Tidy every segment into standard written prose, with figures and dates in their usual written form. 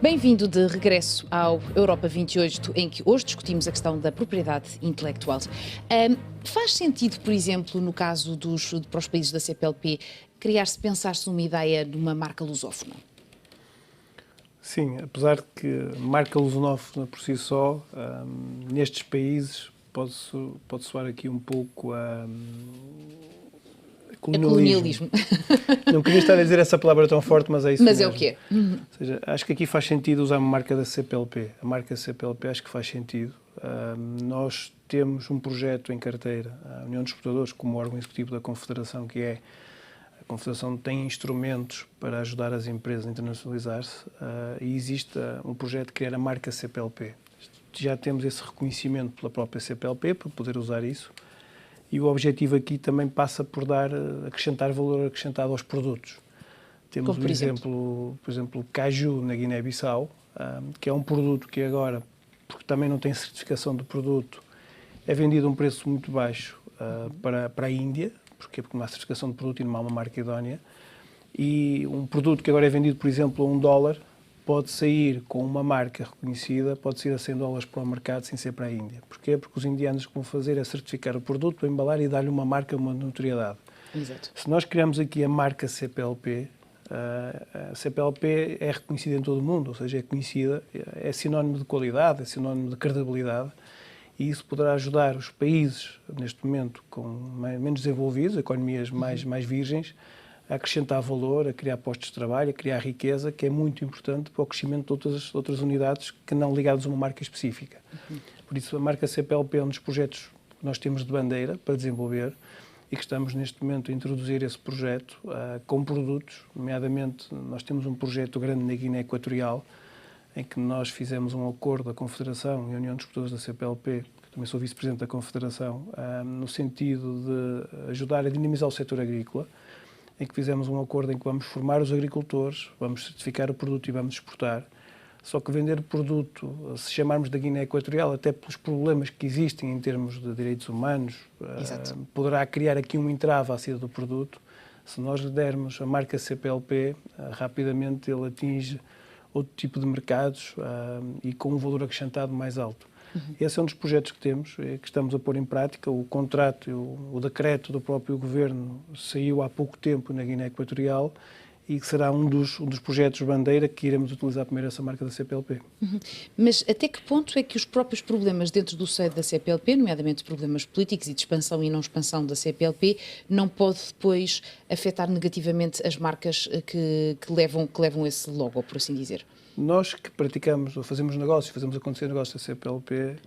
Bem-vindo de regresso ao Europa 28, em que hoje discutimos a questão da propriedade intelectual. Faz sentido, por exemplo, no caso para os países da CPLP, pensar-se numa ideia de uma marca lusófona? Sim, apesar de que marca lusófona por si só, nestes países pode soar aqui um pouco a colonialismo. Não queria estar a dizer essa palavra tão forte, mas é isso mas mesmo. É o quê? Ou seja, acho que aqui faz sentido usar uma marca da CPLP. A marca CPLP acho que faz sentido. Nós temos um projeto em carteira, a União dos Exportadores, como órgão executivo da Confederação, que é a Confederação tem instrumentos para ajudar as empresas a internacionalizar-se e existe um projeto de criar a marca CPLP. Já temos esse reconhecimento pela própria CPLP para poder usar isso e o objetivo aqui também passa por acrescentar valor acrescentado aos produtos. Temos Como, por exemplo, caju na Guiné-Bissau, que é um produto que agora, porque também não tem certificação do produto, é vendido a um preço muito baixo para a Índia. Porquê? Porque não há certificação de produto e não há uma marca idónea. E um produto que agora é vendido, por exemplo, a $1, pode sair com uma marca reconhecida, pode sair a $100 para o mercado sem ser para a Índia. Porquê? Porque os indianos o que vão fazer é certificar o produto, embalar e dar-lhe uma marca, uma notoriedade. Exato. Se nós criamos aqui a marca CPLP, a CPLP é reconhecida em todo o mundo, ou seja, é conhecida, é sinónimo de qualidade, é sinónimo de credibilidade. E isso poderá ajudar os países, neste momento, menos desenvolvidos, economias mais virgens, a acrescentar valor, a criar postos de trabalho, a criar riqueza, que é muito importante para o crescimento de outras unidades que não ligadas a uma marca específica. Por isso, a marca CPLP é um dos projetos que nós temos de bandeira para desenvolver e que estamos, neste momento, a introduzir esse projeto com produtos, nomeadamente, nós temos um projeto grande na Guiné Equatorial, em que nós fizemos um acordo da Confederação e a União dos Exportadores da CPLP, que também sou vice-presidente da Confederação, no sentido de ajudar a dinamizar o setor agrícola, em que fizemos um acordo em que vamos formar os agricultores, vamos certificar o produto e vamos exportar. Só que vender o produto, se chamarmos da Guiné Equatorial, até pelos problemas que existem em termos de direitos humanos, poderá criar aqui um entrave à saída do produto. Se nós lhe dermos a marca CPLP, rapidamente ele atinge outro tipo de mercados e com um valor acrescentado mais alto. Esse é um dos projetos que temos, que estamos a pôr em prática. O contrato, o decreto do próprio Governo saiu há pouco tempo na Guiné Equatorial e que será um dos projetos bandeira que iremos utilizar primeiro essa marca da CPLP. Mas até que ponto é que os próprios problemas dentro do seio da CPLP, nomeadamente problemas políticos e de expansão e não expansão da CPLP, não pode depois afetar negativamente as marcas que levam esse logo, por assim dizer? Nós que praticamos ou fazemos negócios, fazemos acontecer negócios da CPLP,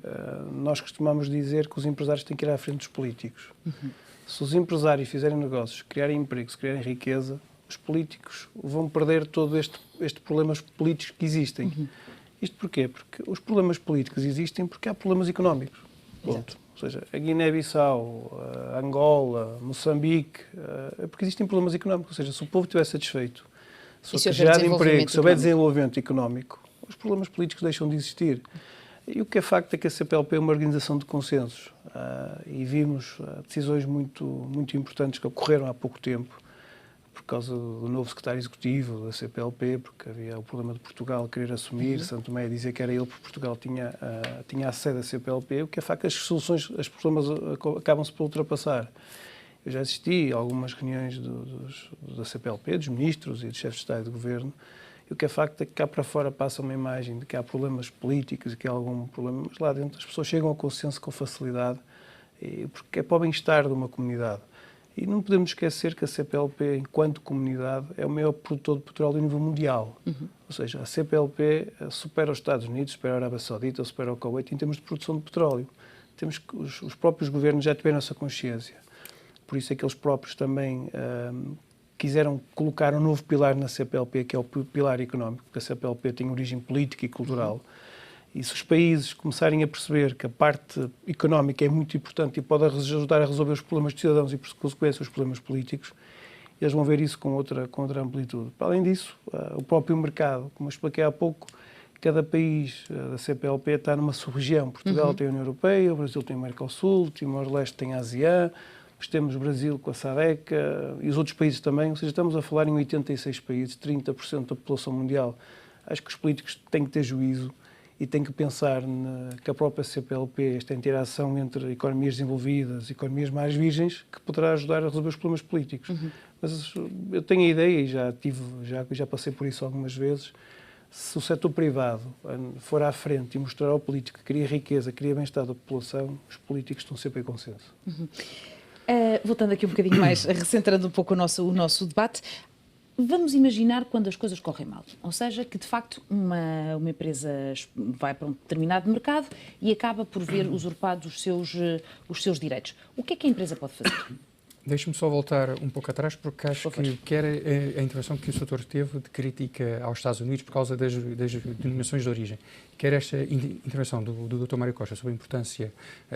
nós costumamos dizer que os empresários têm que ir à frente dos políticos. Se os empresários fizerem negócios, criarem empregos, criarem riqueza, os políticos vão perder todo este problemas políticos que existem. Isto porquê? Porque os problemas políticos existem porque há problemas económicos. Ponto. Ou seja, a Guiné-Bissau, a Angola, Moçambique, é porque existem problemas económicos. Ou seja, se o povo estiver satisfeito, se houver gerar emprego, se houver desenvolvimento económico, os problemas políticos deixam de existir. E o que é facto é que a CPLP é uma organização de consensos e vimos decisões muito importantes que ocorreram há pouco tempo por causa do novo secretário executivo da CPLP, porque havia o problema de Portugal querer assumir, Santo Tomé dizer que era ele, porque Portugal tinha a sede da CPLP. O que é facto é que os problemas acabam-se por ultrapassar. Eu já assisti a algumas reuniões da CPLP, dos ministros e dos chefes de Estado e de Governo, e o que é facto é que cá para fora passa uma imagem de que há problemas políticos e que há algum problema, mas lá dentro as pessoas chegam ao consenso com facilidade, porque é para o bem-estar de uma comunidade. E não podemos esquecer que a CPLP, enquanto comunidade, é o maior produtor de petróleo a nível mundial. Ou seja, a CPLP supera os Estados Unidos, supera a Arábia Saudita, supera o Kuwait em termos de produção de petróleo. Temos que os próprios governos já tiveram essa consciência. Por isso é que eles próprios também quiseram colocar um novo pilar na CPLP, que é o pilar económico, porque a CPLP tem origem política e cultural. E se os países começarem a perceber que a parte económica é muito importante e pode ajudar a resolver os problemas dos cidadãos e, por consequência, os problemas políticos, eles vão ver isso com outra amplitude. Para além disso, o próprio mercado, como eu expliquei há pouco, cada país da CPLP está numa sub-região. Portugal tem a União Europeia, o Brasil tem o Mercosul, o Timor-Leste tem a ASEAN, nós temos o Brasil com a SADC e os outros países também, ou seja, estamos a falar em 86 países, 30% da população mundial Acho que os políticos têm que ter juízo e têm que pensar que a própria CPLP, esta interação entre economias desenvolvidas e economias mais virgens, que poderá ajudar a resolver os problemas políticos. Mas eu tenho a ideia, e já passei por isso algumas vezes, se o setor privado for à frente e mostrar ao político que cria riqueza, cria bem-estar da população, os políticos estão sempre em consenso. Voltando aqui um bocadinho mais, recentrando um pouco o nosso debate, vamos imaginar quando as coisas correm mal, ou seja, que de facto uma empresa vai para um determinado mercado e acaba por ver usurpados os seus direitos. O que é que a empresa pode fazer? Deixe-me só voltar um pouco atrás, porque acho que quer a intervenção que o Sr. teve de crítica aos Estados Unidos por causa das denominações de origem, quer esta intervenção do Dr. Mário Costa sobre a importância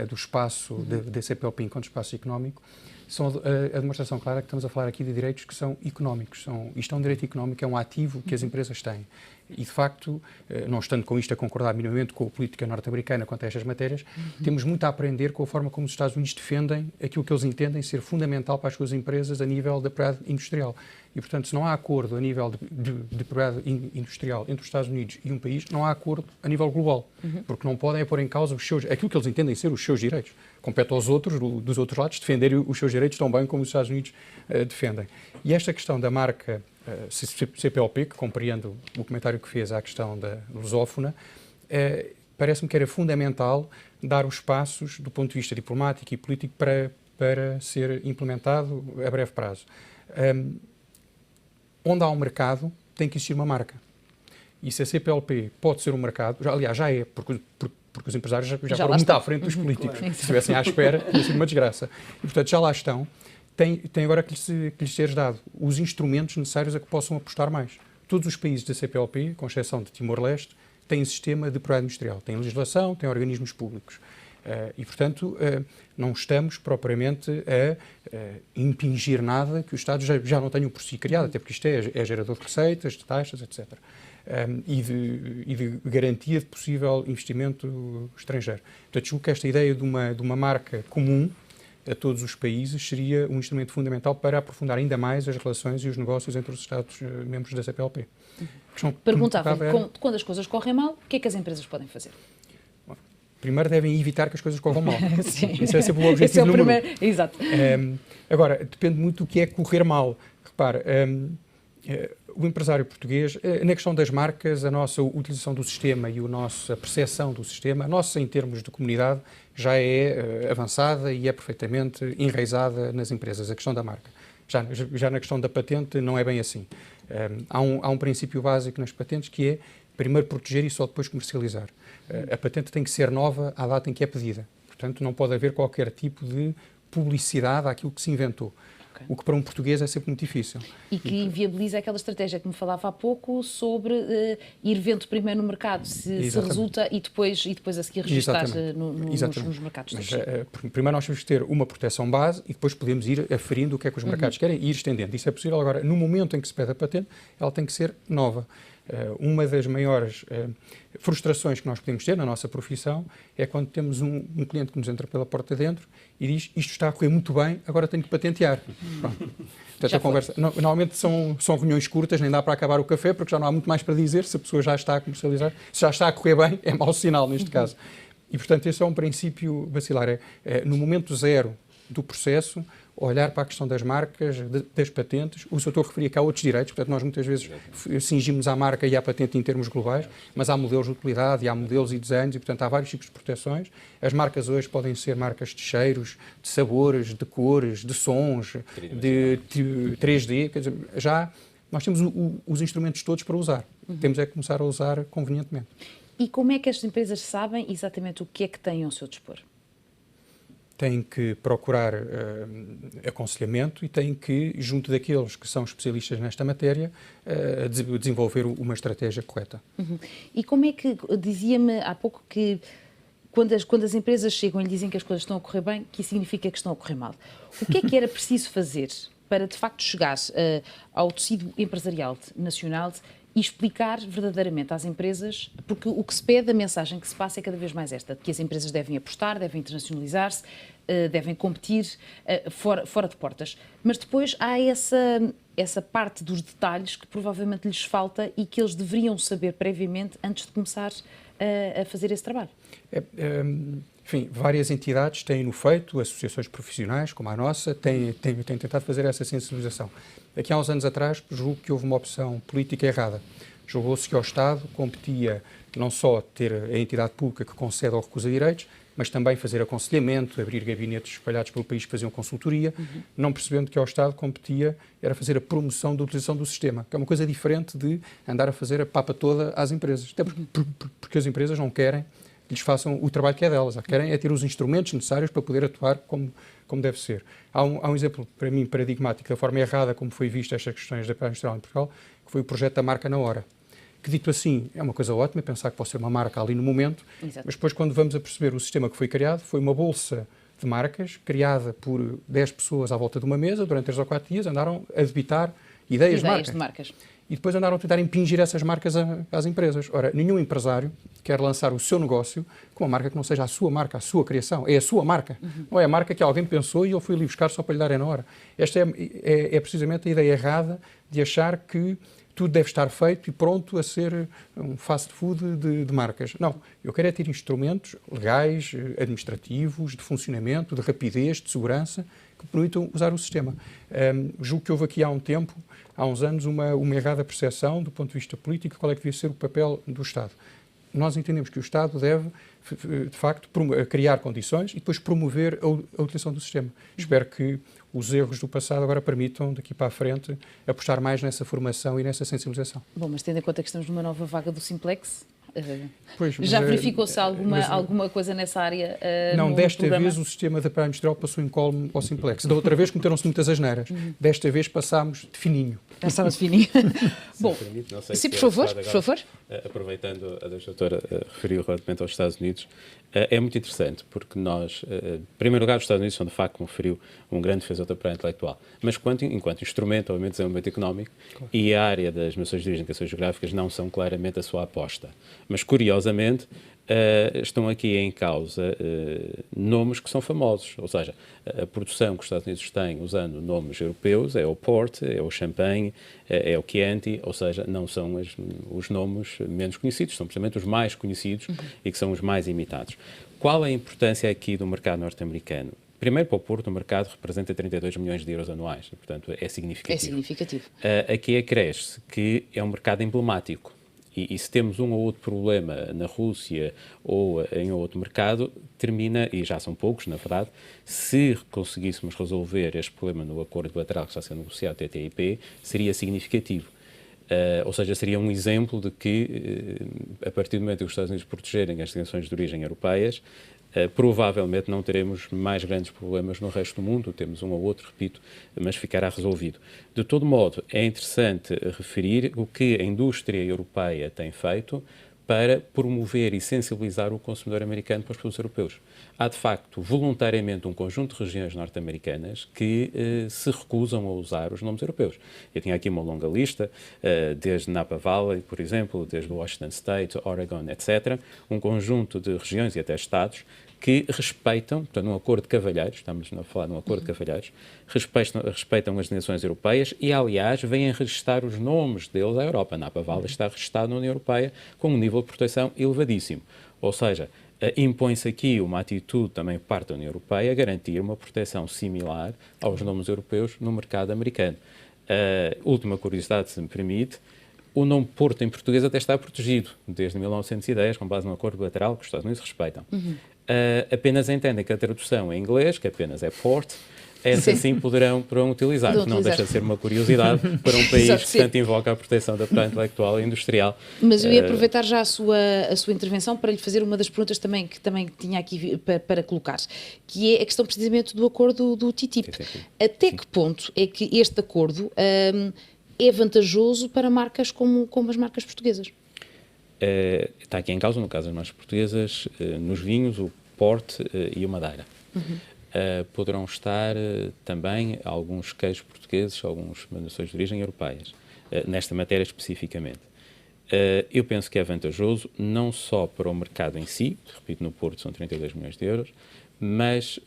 do espaço da CPLP enquanto espaço económico, são a demonstração clara que estamos a falar aqui de direitos que são económicos. Isto é um direito económico, é um ativo que as empresas têm. E, de facto, não estando com isto a concordar minimamente com a política norte-americana quanto a estas matérias, temos muito a aprender com a forma como os Estados Unidos defendem aquilo que eles entendem ser fundamental para as suas empresas a nível da propriedade industrial. E, portanto, se não há acordo a nível de propriedade industrial entre os Estados Unidos e um país, não há acordo a nível global, porque não podem pôr em causa aquilo que eles entendem ser os seus direitos. Compete aos outros, dos outros lados, defenderem os seus direitos tão bem como os Estados Unidos defendem. E esta questão da marca CPLP, que compreendo o comentário que fez à questão da lusófona, parece-me que era fundamental dar os passos do ponto de vista diplomático e político para ser implementado a breve prazo. Onde há um mercado, tem que existir uma marca. E se a CPLP pode ser um mercado, aliás, já é, porque os empresários já foram muito à frente dos políticos. Claro. Se estivessem à espera, tinha sido uma desgraça. E, portanto, já lá estão. Tem agora que lhes ser dado os instrumentos necessários a que possam apostar mais. Todos os países da CPLP, com exceção de Timor-Leste, têm um sistema de propriedade industrial. Têm legislação, têm organismos públicos. E, portanto, não estamos propriamente a impingir nada que os Estados já não tenham por si criado, até porque isto é gerador de receitas, de taxas, etc. E de garantia de possível investimento estrangeiro. Portanto, julgo que esta ideia de uma marca comum a todos os países seria um instrumento fundamental para aprofundar ainda mais as relações e os negócios entre os Estados-membros da CPLP. Perguntava, quando as coisas correm mal, o que é que as empresas podem fazer? Primeiro devem evitar que as coisas corram mal. Sim. Isso é sempre o objetivo número um. Exato. Agora, depende muito do que é correr mal. Repara, o empresário português, na questão das marcas, a nossa utilização do sistema e a nossa percepção do sistema, a nossa, em termos de comunidade, já é avançada e é perfeitamente enraizada nas empresas, a questão da marca. Já na questão da patente não é bem assim. Há um princípio básico nas patentes que é primeiro proteger e só depois comercializar. A patente tem que ser nova à data em que é pedida. Portanto, não pode haver qualquer tipo de publicidade àquilo que se inventou. Okay. O que para um português é sempre muito difícil. E que inviabiliza aquela estratégia que me falava há pouco sobre ir vendo primeiro no mercado se resulta e depois a seguir registrar nos mercados. Mas, primeiro nós temos que ter uma proteção base e depois podemos ir aferindo o que é que os mercados querem e ir estendendo. Isso é possível. Agora, no momento em que se pede a patente, ela tem que ser nova. Uma das maiores frustrações que nós podemos ter na nossa profissão é quando temos um cliente que nos entra pela porta dentro e diz isto está a correr muito bem, agora tenho que patentear. Portanto, a conversa, normalmente são reuniões curtas, nem dá para acabar o café porque já não há muito mais para dizer, se a pessoa já está a comercializar, se já está a correr bem, é mau sinal neste caso. E, portanto, esse é um princípio bacilar. No momento zero do processo, olhar para a questão das marcas, das patentes. O Sr. referia que há outros direitos, portanto, nós muitas vezes cingimos à marca e à patente em termos globais, mas há modelos de utilidade, e há modelos e desenhos, e, portanto, há vários tipos de proteções. As marcas hoje podem ser marcas de cheiros, de sabores, de cores, de sons, de 3D, quer dizer, já nós temos os instrumentos todos para usar. Temos é que começar a usar convenientemente. E como é que as empresas sabem exatamente o que é que têm ao seu dispor? Têm que procurar aconselhamento e têm que, junto daqueles que são especialistas nesta matéria, desenvolver uma estratégia correta. E como é que, dizia-me há pouco que quando as empresas chegam e lhe dizem que as coisas estão a correr bem, que isso significa que estão a correr mal. O que é que era preciso fazer para, de facto, chegar ao tecido empresarial nacional e explicar verdadeiramente às empresas, porque o que se pede, a mensagem que se passa é cada vez mais esta, que as empresas devem apostar, devem internacionalizar-se, devem competir fora de portas. Mas depois há essa parte dos detalhes que provavelmente lhes falta e que eles deveriam saber previamente antes de começar a fazer esse trabalho. Enfim, várias entidades têm-no feito, associações profissionais, como a nossa, têm tentado fazer essa sensibilização. Aqui há uns anos atrás, julgo que houve uma opção política errada. Julgou-se que ao Estado competia não só ter a entidade pública que concede ou recusa direitos, mas também fazer aconselhamento, abrir gabinetes espalhados pelo país que faziam consultoria, não percebendo que ao Estado competia era fazer a promoção da utilização do sistema, que é uma coisa diferente de andar a fazer a papa toda às empresas. Até porque as empresas não querem que lhes façam o trabalho que é delas, querem é ter os instrumentos necessários para poder atuar como deve ser. Há um exemplo, para mim, paradigmático da forma errada como foi vista estas questões da praia industrial em Portugal, que foi o projeto da marca na hora. Que, dito assim, é uma coisa ótima, pensar que pode ser uma marca ali no momento, Exato. mas depois, quando vamos a perceber o sistema que foi criado, foi uma bolsa de marcas criada por 10 pessoas à volta de uma mesa, durante 3 ou 4 dias, andaram a debitar ideias de marcas. E depois andaram a tentar impingir essas marcas às empresas. Ora, nenhum empresário quer lançar o seu negócio com uma marca que não seja a sua marca, a sua criação. É a sua marca. Não é a marca que alguém pensou e eu fui ali buscar só para lhe dar na hora. Esta é precisamente a ideia errada de achar que tudo deve estar feito e pronto a ser um fast food de marcas. Não, eu quero é ter instrumentos legais, administrativos, de funcionamento, de rapidez, de segurança, que permitam usar o sistema. Julgo que houve aqui há uns anos, uma errada percepção do ponto de vista político, qual é que devia ser o papel do Estado. Nós entendemos que o Estado deve, de facto, criar condições e depois promover a utilização do sistema. Espero que os erros do passado agora permitam, daqui para a frente, apostar mais nessa formação e nessa sensibilização. Bom, mas tendo em conta que estamos numa nova vaga do Simplex, pois, já verificou-se alguma coisa nessa área? Não, desta programa? vez o sistema da praia industrial passou incólume ao Simplex. Da outra vez cometeram-se muitas asneiras. Desta vez passámos de fininho. Passámos de fininho. Bom, permite, não sei sim, se por favor. Aproveitando a doutora referiu relativamente aos Estados Unidos, é muito interessante, porque nós, em primeiro lugar, os Estados Unidos são, de facto, como referiu, um grande defensor da propriedade intelectual, mas enquanto instrumento, obviamente, de desenvolvimento económico, claro, e a área das menções de origem e indicações geográficas não são claramente a sua aposta. Mas, curiosamente, estão aqui em causa nomes que são famosos, ou seja, a produção que os Estados Unidos têm usando nomes europeus é o Port, é o Champagne, é o Chianti, ou seja, não são os nomes menos conhecidos, são precisamente os mais conhecidos e que são os mais imitados. Qual a importância aqui do mercado norte-americano? Primeiro, para o Porto, o mercado representa 32 milhões de euros anuais, portanto é significativo. É significativo. Aqui acresce que é um mercado emblemático. E se temos um ou outro problema na Rússia ou em outro mercado, termina, e já são poucos, na verdade, se conseguíssemos resolver este problema no acordo bilateral que está sendo negociado, TTIP, seria significativo. Ou seja, seria um exemplo de que, a partir do momento que os Estados Unidos protegerem as destinações de origem europeias, provavelmente não teremos mais grandes problemas no resto do mundo, temos um ou outro, repito, mas ficará resolvido. De todo modo, é interessante referir o que a indústria europeia tem feito para promover e sensibilizar o consumidor americano para os produtos europeus. Há, de facto, voluntariamente um conjunto de regiões norte-americanas que se recusam a usar os nomes europeus. Eu tinha aqui uma longa lista, desde Napa Valley, por exemplo, desde Washington State, Oregon, etc., um conjunto de regiões e até estados que respeitam, portanto, num acordo de cavalheiros, estamos a falar num acordo de cavalheiros, respeitam as nações europeias e, aliás, vêm registrar os nomes deles à Europa. Napa Valley está registado na União Europeia com um nível de proteção elevadíssimo. Ou seja, impõe-se aqui uma atitude também por parte da União Europeia a garantir uma proteção similar aos nomes europeus no mercado americano. Última curiosidade, se me permite, o nome Porto em português até está protegido desde 1910, com base num acordo bilateral que os Estados Unidos respeitam. Apenas entendem que a tradução em inglês, que apenas é Port, essa sim poderão utilizar, que não deixa de ser uma curiosidade para um país que tanto invoca a proteção da propriedade intelectual e industrial. Mas eu ia aproveitar já a sua intervenção para lhe fazer uma das perguntas também que tinha aqui para colocar, que é a questão precisamente do acordo do TTIP. Até que ponto é que este acordo é vantajoso para marcas como as marcas portuguesas? Está aqui em causa, no caso das marcas portuguesas, nos vinhos, o Port e o Madeira. Poderão estar também alguns queijos portugueses, algumas nações de origem europeias, nesta matéria especificamente. Eu penso que é vantajoso não só para o mercado em si, repito, no Porto são 32 milhões de euros, mas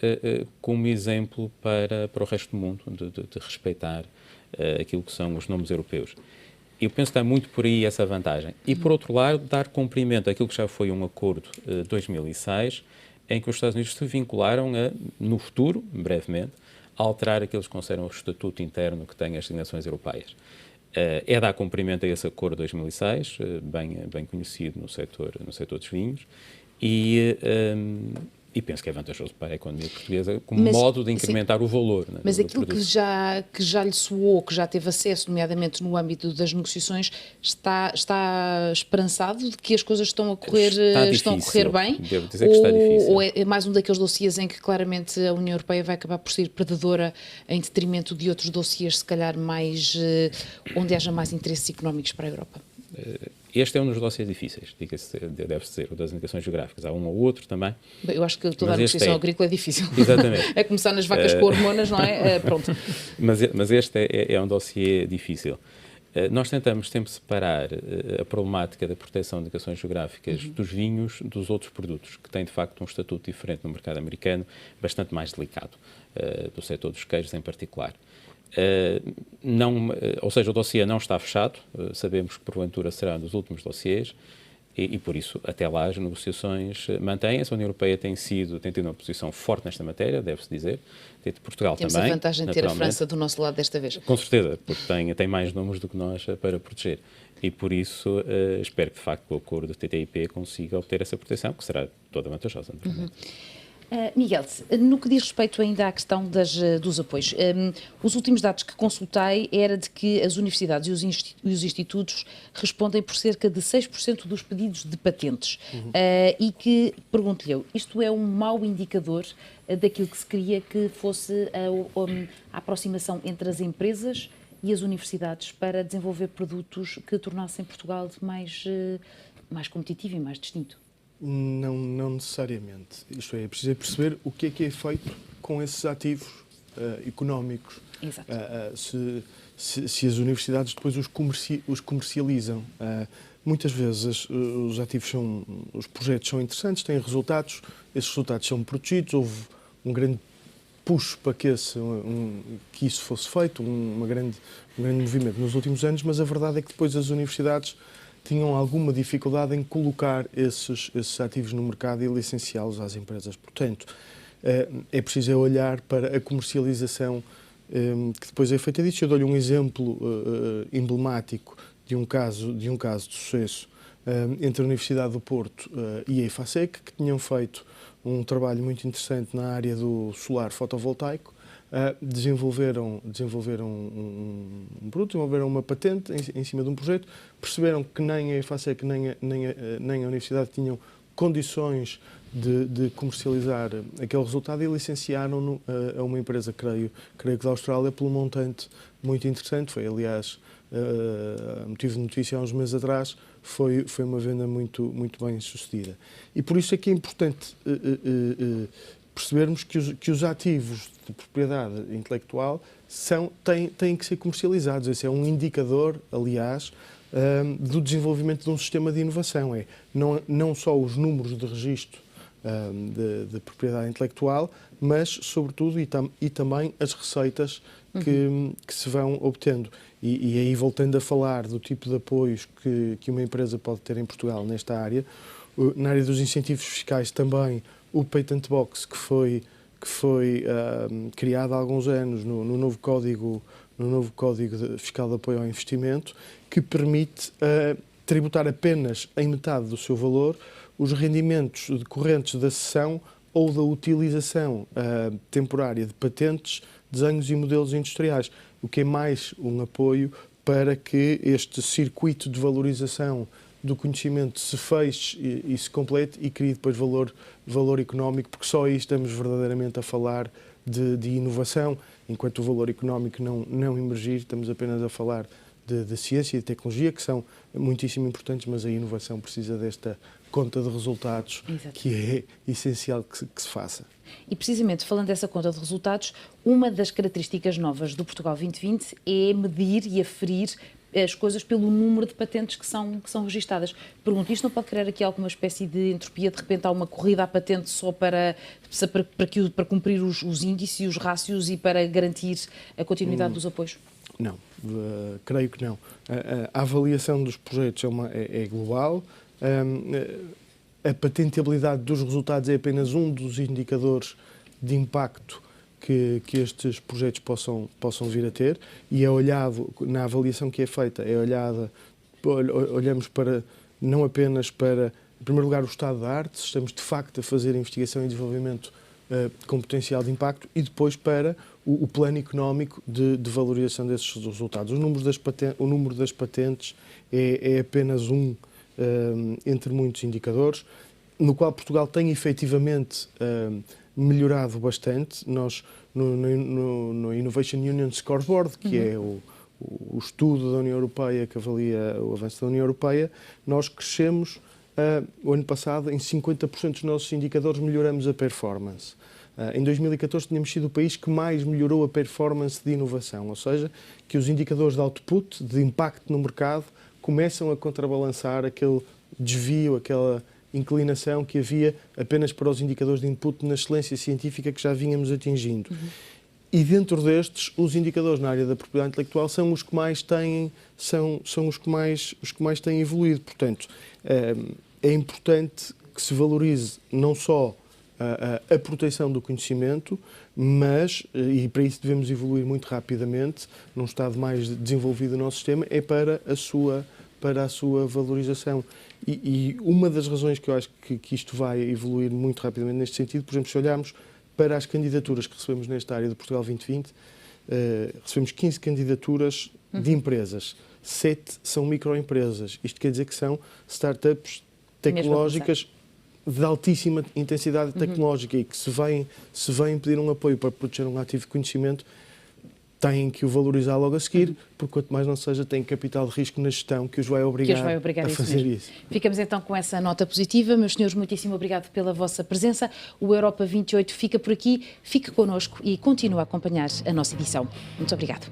como exemplo para o resto do mundo, de respeitar aquilo que são os nomes europeus. Eu penso que está muito por aí essa vantagem. E, por outro lado, dar cumprimento àquilo que já foi um acordo de 2006, em que os Estados Unidos se vincularam a, no futuro, brevemente, a alterar aqueles que consideram o estatuto interno que têm as designações europeias. É dar cumprimento a esse acordo de 2006, bem conhecido no setor dos vinhos, e penso que é vantajoso para a economia portuguesa como modo de incrementar o valor. Né, mas do aquilo produto. que já lhe soou, que já teve acesso, nomeadamente no âmbito das negociações, está esperançado de que as coisas estão a correr bem? Devo dizer que está difícil. Ou é mais um daqueles dossiês em que claramente a União Europeia vai acabar por ser predadora em detrimento de outros dossiês, se calhar mais, onde haja mais interesses económicos para a Europa? Este é um dos dossiês difíceis, deve-se dizer, o das indicações geográficas. Há um ou outro também. Bem, eu acho que toda a negociação agrícola é difícil. Exatamente. A começar nas vacas com hormonas, não é? Pronto. Mas este é um dossiê difícil. Nós tentamos sempre separar a problemática da proteção de indicações geográficas dos vinhos dos outros produtos, que têm de facto um estatuto diferente no mercado americano, bastante mais delicado, do setor dos queijos em particular. Ou seja, o dossiê não está fechado, sabemos que porventura será um dos últimos dossiês e por isso até lá as negociações mantêm-se. A União Europeia tem tido uma posição forte nesta matéria, deve-se dizer, Portugal Temos também. Temos a vantagem de ter a França do nosso lado desta vez. Com certeza, porque tem mais números do que nós para proteger e por isso espero que de facto o acordo do TTIP consiga obter essa proteção, que será toda vantajosa, naturalmente. Miguel, no que diz respeito ainda à questão dos apoios, os últimos dados que consultei era de que as universidades e os institutos respondem por cerca de 6% dos pedidos de patentes e que, pergunto-lhe eu, isto é um mau indicador daquilo que se queria que fosse a aproximação entre as empresas e as universidades para desenvolver produtos que tornassem Portugal mais competitivo e mais distinto? Não necessariamente. Isto é preciso perceber o que é feito com esses ativos económicos. Exato. Se as universidades depois os comercializam. Muitas vezes os ativos os projetos são interessantes, têm resultados, esses resultados são protegidos, houve um grande push para que isso fosse feito, um grande movimento nos últimos anos, mas a verdade é que depois as universidades tinham alguma dificuldade em colocar esses ativos no mercado e licenciá-los às empresas. Portanto, é preciso olhar para a comercialização que depois é feita disso. Eu dou-lhe um exemplo emblemático de um caso de sucesso entre a Universidade do Porto e a IFASEC, que tinham feito um trabalho muito interessante na área do solar fotovoltaico. Desenvolveram um produto, desenvolveram uma patente em cima de um projeto, perceberam que nem a IFASEC nem a Universidade tinham condições de comercializar aquele resultado e licenciaram-no a uma empresa, creio que da Austrália, pelo montante muito interessante. Foi, aliás, motivo de notícia há uns meses atrás, foi uma venda muito bem sucedida. E por isso é que é importante percebermos que os ativos de propriedade intelectual têm que ser comercializados. Esse é um indicador, aliás, do desenvolvimento de um sistema de inovação. Não só os números de registro de propriedade intelectual, mas, sobretudo, e também as receitas que se vão obtendo. E aí, voltando a falar do tipo de apoios que uma empresa pode ter em Portugal nesta área, na área dos incentivos fiscais também, o Patent Box, que foi criado há alguns anos no novo Código Fiscal de Apoio ao Investimento, que permite tributar apenas em metade do seu valor os rendimentos decorrentes da cessão ou da utilização temporária de patentes, desenhos e modelos industriais, o que é mais um apoio para que este circuito de valorização do conhecimento se feche e se complete e crie depois valor económico, porque só aí estamos verdadeiramente a falar de inovação. Enquanto o valor económico não emergir, estamos apenas a falar de ciência e de tecnologia, que são muitíssimo importantes, mas a inovação precisa desta conta de resultados. Exato. Que é essencial que se faça. E precisamente falando dessa conta de resultados, uma das características novas do Portugal 2020 é medir e aferir as coisas pelo número de patentes que são registadas. Pergunto, isto não pode criar aqui alguma espécie de entropia? De repente há uma corrida à patente só para cumprir os índices e os rácios e para garantir a continuidade dos apoios? Não, creio que não. A avaliação dos projetos é global. A patentabilidade dos resultados é apenas um dos indicadores de impacto que estes projetos possam vir a ter, e é olhado, na avaliação que é feita, olhamos para, não apenas para, em primeiro lugar, o estado da arte, se estamos de facto a fazer investigação e desenvolvimento com potencial de impacto, e depois para o plano económico de valorização desses resultados. O número das patentes é apenas entre muitos indicadores, no qual Portugal tem efetivamente melhorado bastante. Nós, no Innovation Union Scoreboard, que é o estudo da União Europeia que avalia o avanço da União Europeia, nós crescemos, o ano passado, em 50% dos nossos indicadores melhoramos a performance. Em 2014 tínhamos sido o país que mais melhorou a performance de inovação, ou seja, que os indicadores de output, de impacto no mercado, começam a contrabalançar aquele desvio, aquela inclinação que havia apenas para os indicadores de input na excelência científica que já vínhamos atingindo. E dentro destes, os indicadores na área da propriedade intelectual são os que mais têm, são os que mais têm evoluído. Portanto, é importante que se valorize não só a proteção do conhecimento, mas, e para isso devemos evoluir muito rapidamente, num estado mais desenvolvido do nosso sistema, é para a sua valorização. E uma das razões que eu acho que isto vai evoluir muito rapidamente neste sentido, por exemplo, se olharmos para as candidaturas que recebemos nesta área do Portugal 2020, recebemos 15 candidaturas de empresas, 7 são microempresas. Isto quer dizer que são startups tecnológicas de altíssima intensidade tecnológica e que se vêm pedir um apoio para proteger um ativo de conhecimento, têm que o valorizar logo a seguir, porque quanto mais não seja, tem capital de risco na gestão que os vai obrigar a fazer isso. Ficamos então com essa nota positiva. Meus senhores, muitíssimo obrigado pela vossa presença. O Europa 28 fica por aqui, fique connosco e continue a acompanhar a nossa edição. Muito obrigado.